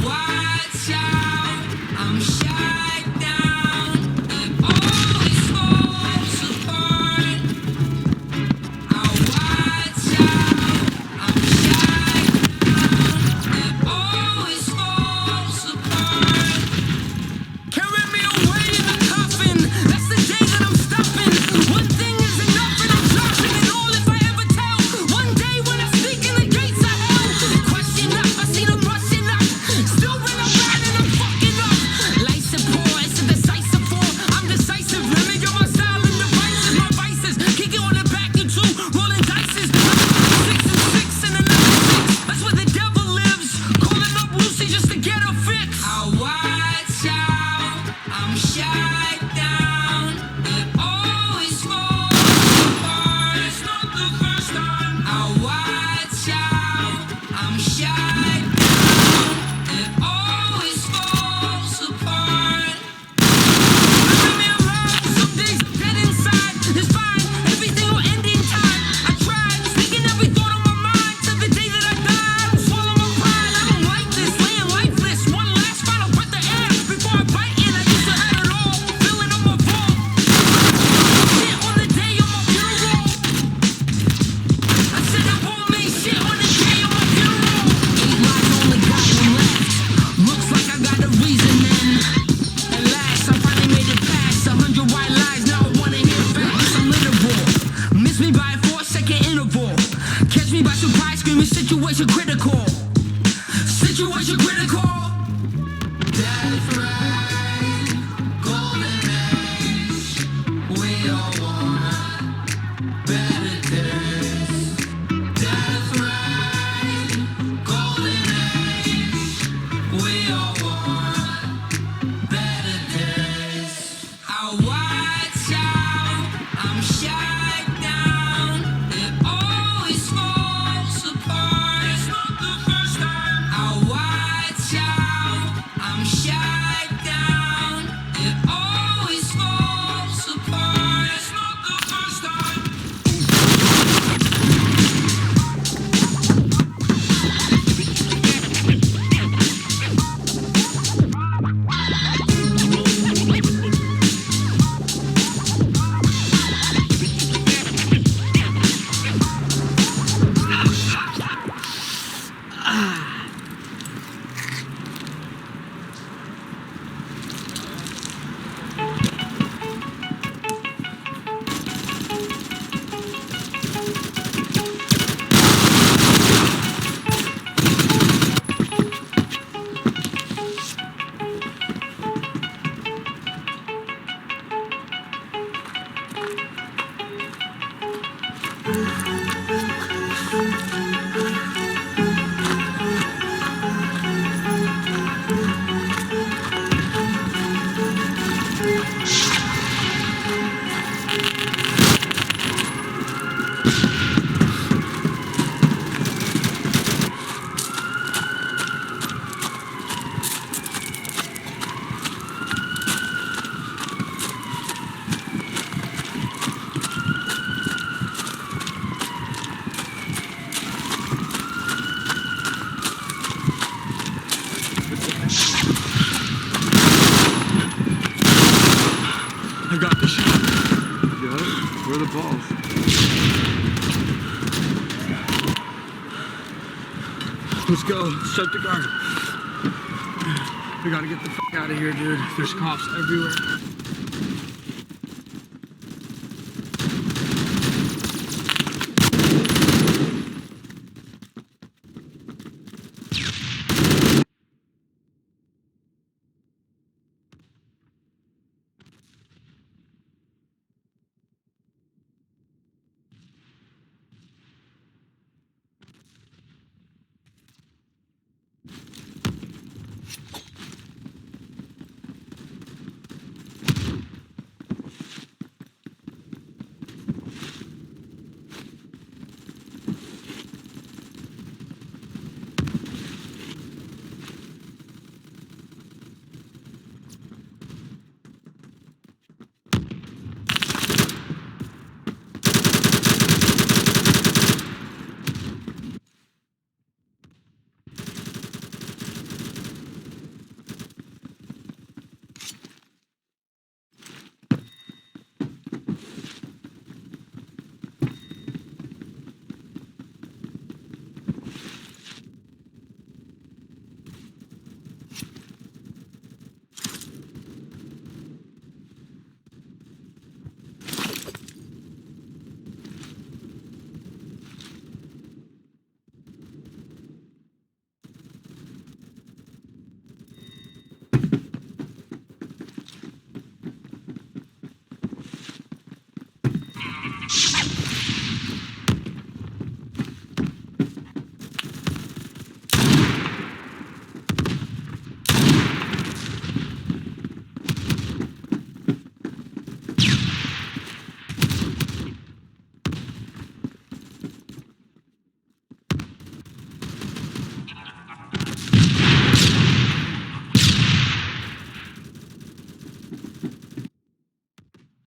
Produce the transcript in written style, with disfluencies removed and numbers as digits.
watch out, I'm shut down. It always falls apart. I watch out, I'm shut down. It always falls apart. Carry me away in the coffin. That's the day that I'm stopping. One thing is enough and I'm dropping it all if I ever tell. One day when I speak in the gates of hell. Question up, I see them rushing up. Still when I'm riding, I'm fucking up. Lights are poor, it's a decisive war. I'm decisive, limit on my style and devices. My vices, kick it on the back and two. Rolling dices. 6 and 6 and another 6. That's where the devil lives. Calling up Lucy just to get her fix. I watch out, I'm shut down. It always falls apart. It's not the first time. I watch out, I'm shut down. It always falls apart. Living me alive, some days dead inside. It's fine, everything will end in time. I tried speaking every thought on my mind till the day that I die. I swallow my pride. I don't like this, laying lifeless. One last final breath of air before I bite in. I used to have it all, feeling on my fault. Shit on the day of my funeral. I said it won't mean shit on the day of my funeral. 8 lives, only got 1 left. Looks like I got a reason then. At last, I finally made it past 100 white lies. Now I wanna hear facts. I'm literal. Miss me by a 4-second interval. Catch me by surprise, screaming situation critical. Situation critical. Death right, golden age. We all want better days. Death right, golden age. We all want better days. I watch out, I'm shut down. It always falls apart. It's not the first time. I watch out, I'm shut down. It always falls apart. It's not the first time. I got the shot. You got it? Where are the balls? Let's go. Shut the car. We gotta get the fuck out of here, dude. There's cops everywhere.